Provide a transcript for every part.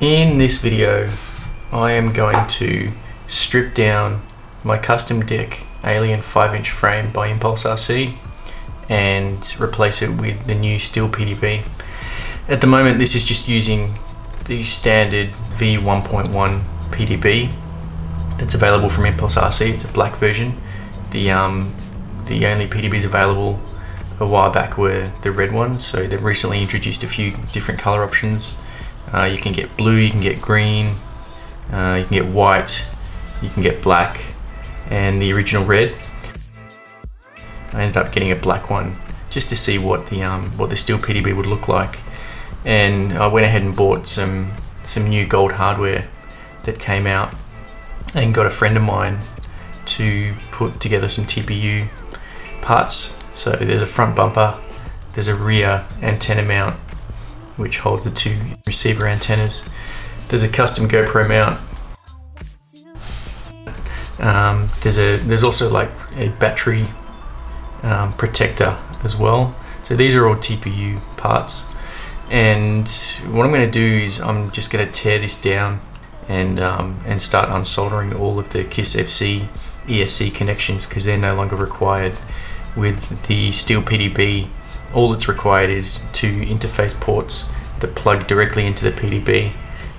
In this video, I am going to strip down my Custom Drop-Deck Alien 5-inch frame by ImpulseRC and replace it with the new Steele PDB. At the moment, this is just using the standard V1.1 PDB that's available from ImpulseRC. It's a black version. The only PDBs available a while back were the red ones, so they've recently introduced a few different color options. You can get blue, you can get green, you can get white, you can get black, and the original red. I ended up getting a black one just to see what the Steele PDB would look like, and I went ahead and bought some new gold hardware that came out, and got a friend of mine to put together some TPU parts. So there's a front bumper, there's a rear antenna mount which holds the two receiver antennas. There's a custom GoPro mount. There's also like a battery protector as well. So these are all TPU parts. And what I'm going to do is I'm just going to tear this down and start unsoldering all of the KISS FC ESC connections, because they're no longer required with the Steele PDB. All that's required is two interface ports that plug directly into the PDB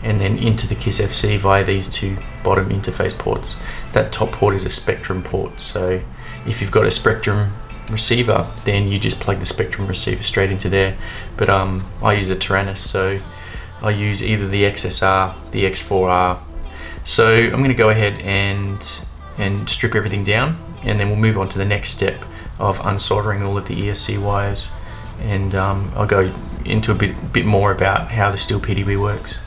and then into the KISS FC via these two bottom interface ports. That top port is a Spectrum port, so if you've got a Spectrum receiver, then you just plug the Spectrum receiver straight into there. But I use a Taranis, so I use either the XSR, the X4R. So I'm going to go ahead and strip everything down, and then we'll move on to the next step of unsoldering all of the ESC wires, and I'll go into a bit more about how the Steele PDB works.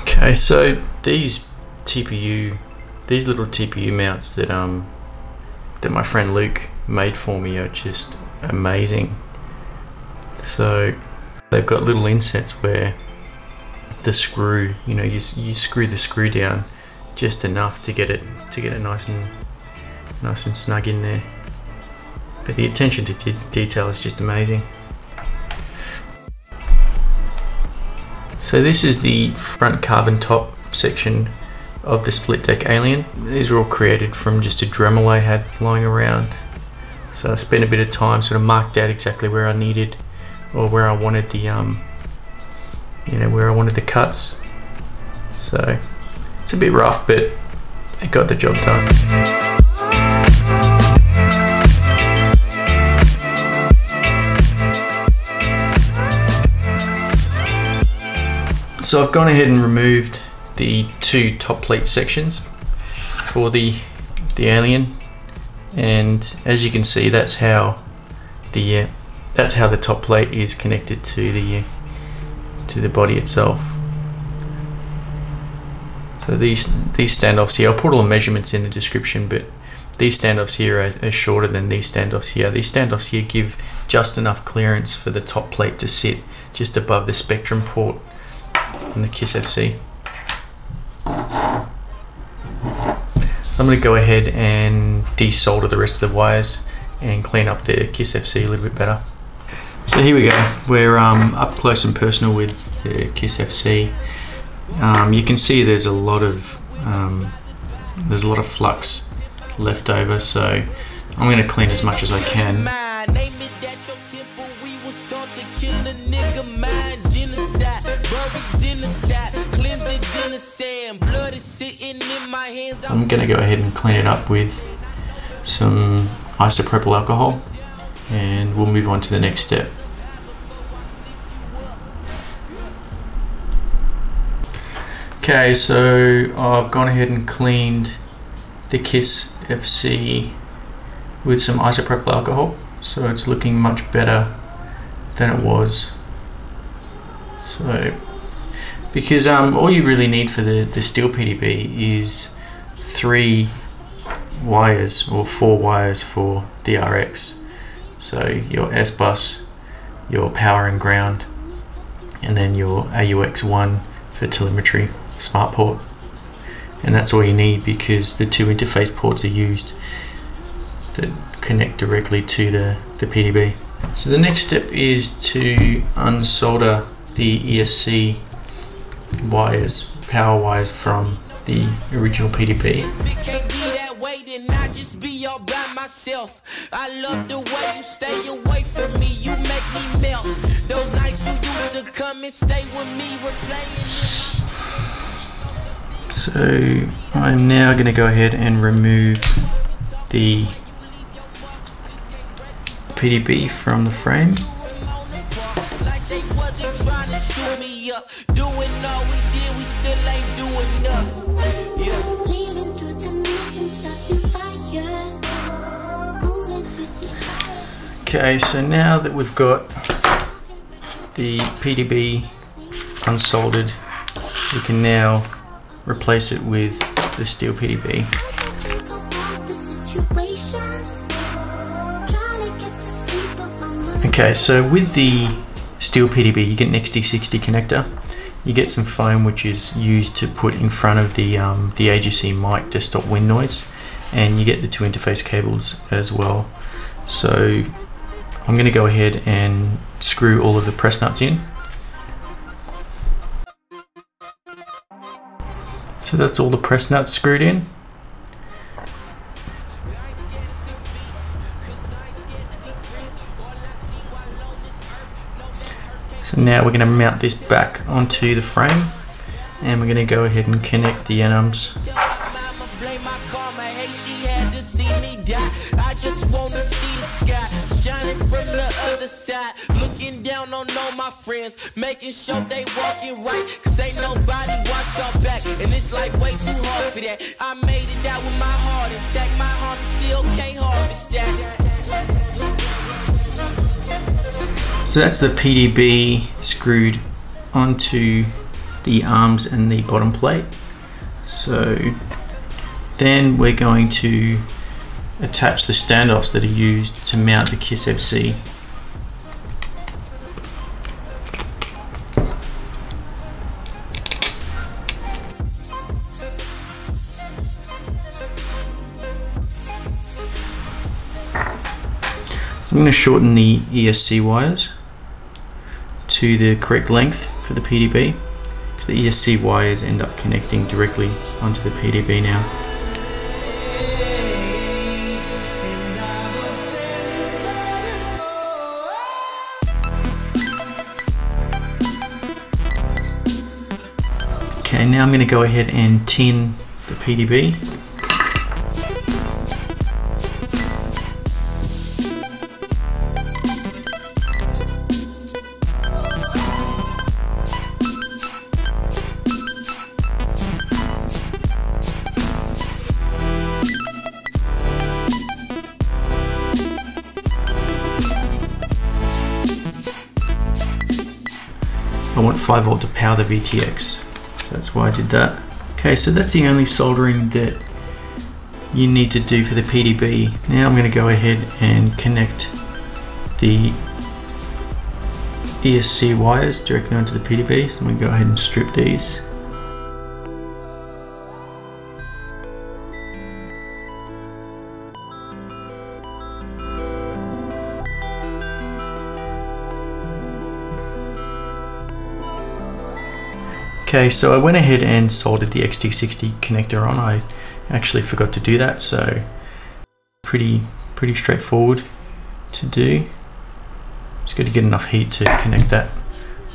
Okay, so these little TPU mounts that my friend Luke made for me are just amazing. So they've got little insets where the screw, you screw the screw down just enough to get it nice and snug in there. But the attention to detail is just amazing. So this is the front carbon top section of the split deck Alien. These are all created from just a Dremel I had lying around. So I spent a bit of time sort of marked out exactly where I needed, or where I wanted the where I wanted the cuts. So it's a bit rough, but it got the job done. So I've gone ahead and removed the two top plate sections for the Alien, and as you can see, that's how the top plate is connected to the body itself. So these standoffs here, I'll put all the measurements in the description, but these standoffs here are shorter than these standoffs here. These standoffs here give just enough clearance for the top plate to sit just above the Spectrum port and the KISS FC. So I'm going to go ahead and desolder the rest of the wires and clean up the KISS FC a little bit better. So here we go. We're up close and personal with the KISS FC. You can see there's a lot of flux left over, so I'm going to clean as much as I can. I'm going to go ahead and clean it up with some isopropyl alcohol, and we'll move on to the next step. Okay, so I've gone ahead and cleaned the KISS FC with some isopropyl alcohol, so it's looking much better than it was. So, because all you really need for the Steele PDB is 3 wires or 4 wires for the RX. So your S bus, your power and ground, and then your AUX1 for telemetry smart port. And that's all you need, because the 2 interface ports are used that connect directly to the PDB. So the next step is to unsolder the ESC wires, power wires from the original PDB. I love the way you stay away from me, you make me melt. Those nights you used to come and stay with me, we're playing. So I'm now going to go ahead and remove the PDB from the frame. Okay, so now that we've got the PDB unsoldered, we can now replace it with the Steele PDB. Okay, so with the Steele PDB you get an XT60 connector, you get some foam which is used to put in front of the AGC mic to stop wind noise, and you get the 2 interface cables as well. So I'm going to go ahead and screw all of the press nuts in. So that's all the press nuts screwed in. So now we're going to mount this back onto the frame, and we're going to go ahead and connect the end arms. From the other side, looking down on all my friends, making sure they walking right, cause ain't nobody watch our back, and it's like way too hard for that. I made it out with my heart intact, my heart still can't harvest that. So that's the PDB screwed onto the arms and the bottom plate. So then we're going to attach the standoffs that are used to mount the KISS FC. So I'm going to shorten the ESC wires to the correct length for the PDB, because the ESC wires end up connecting directly onto the PDB now. Okay, now I'm going to go ahead and tin the PDB. I want 5 volt to power the VTX. That's why I did that. Okay, so that's the only soldering that you need to do for the PDB. Now I'm going to go ahead and connect the ESC wires directly onto the PDB. So I'm going to go ahead and strip these. Okay, so I went ahead and soldered the XT60 connector on. I actually forgot to do that, so pretty straightforward to do. Just got to get enough heat to connect that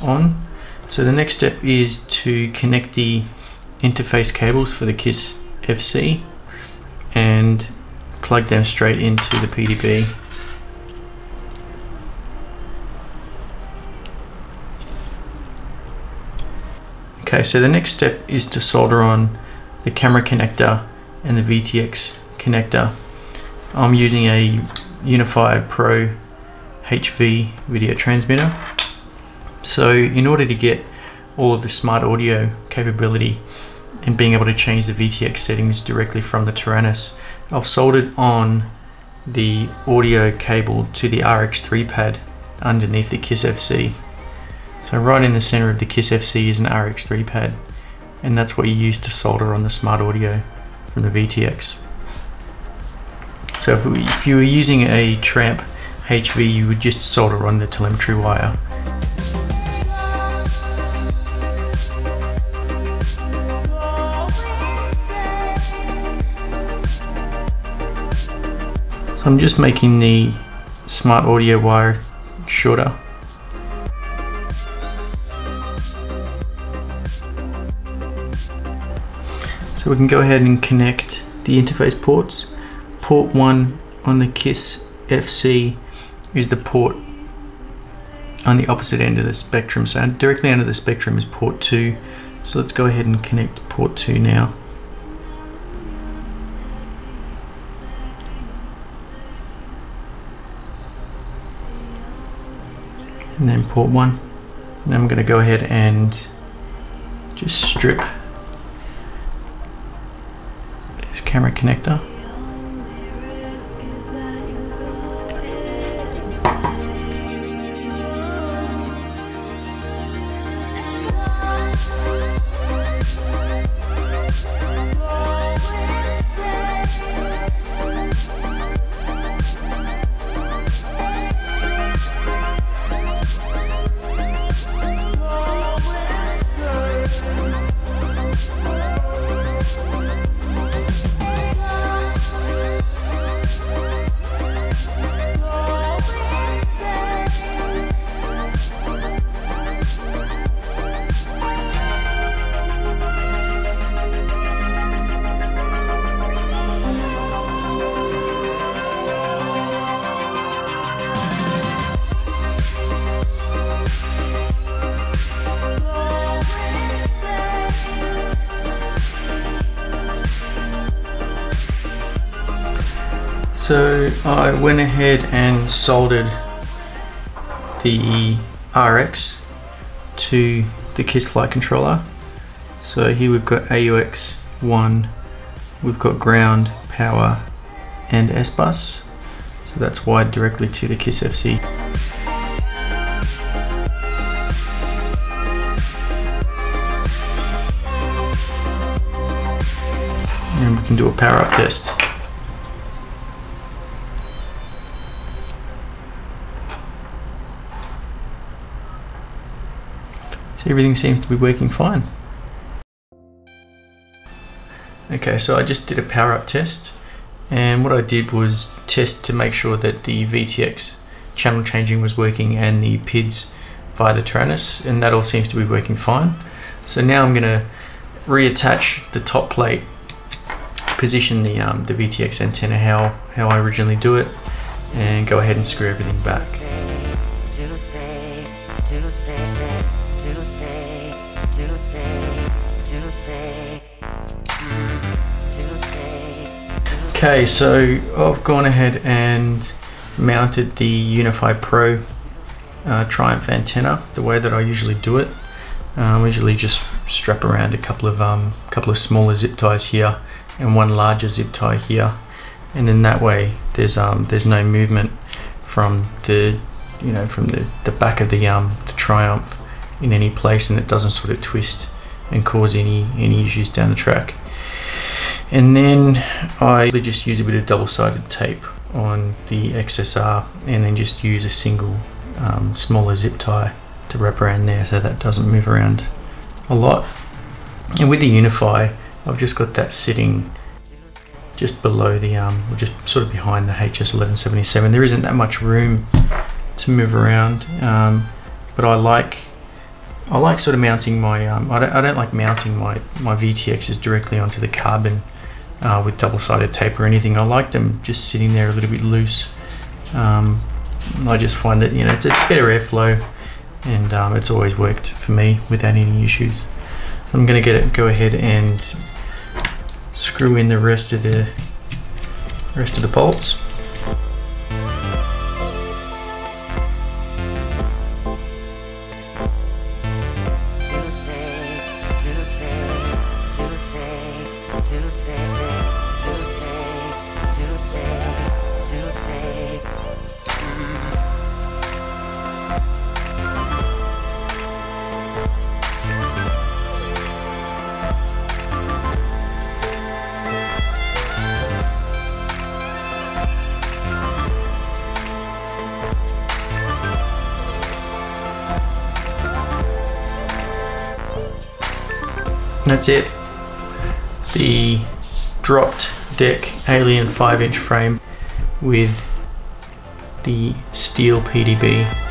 on. So the next step is to connect the interface cables for the KISS FC and plug them straight into the PDB. Okay, so the next step is to solder on the camera connector and the VTX connector. I'm using a Unified Pro HV video transmitter. So in order to get all of the smart audio capability and being able to change the VTX settings directly from the Taranis, I've soldered on the audio cable to the RX3 pad underneath the KISS FC. So right in the center of the KISS FC is an RX3 pad, and that's what you use to solder on the smart audio from the VTX. So if you were using a Tramp HV, you would just solder on the telemetry wire. So I'm just making the smart audio wire shorter. So we can go ahead and connect the interface ports. Port 1 on the KISS FC is the port on the opposite end of the spectrum. So directly under the spectrum is port 2. So let's go ahead and connect port 2 now. And then port 1. And I'm going to go ahead and just strip this camera connector. So I went ahead and soldered the RX to the KISS flight controller. So here we've got AUX 1, we've got ground, power and S-bus. So that's wired directly to the KISS FC. And we can do a power up test. So everything seems to be working fine. Okay, so I just did a power up test, and what I did was test to make sure that the VTX channel changing was working and the PIDs via the Taranis, and that all seems to be working fine. So now I'm going to reattach the top plate, position the VTX antenna how I originally do it, and go ahead and screw everything back. Okay, so I've gone ahead and mounted the Unify Pro Triumph antenna the way that I usually do it. I usually just strap around a couple of smaller zip ties here and one larger zip tie here, and then that way there's no movement from the back of the Triumph in any place, and it doesn't sort of twist and cause any issues down the track. And then I just use a bit of double-sided tape on the XSR, and then just use a single smaller zip tie to wrap around there so that doesn't move around a lot. And with the Unify, I've just got that sitting just below the or just sort of behind the HS1177. There isn't that much room to move around, but I like sort of mounting my I don't like mounting my VTXs directly onto the carbon with double-sided tape or anything. I like them just sitting there a little bit loose. I just find that it's better airflow, and it's always worked for me without any issues. So I'm going to go ahead and screw in the rest of the bolts. That's it. The dropped deck Alien 5-inch frame with the Steele PDB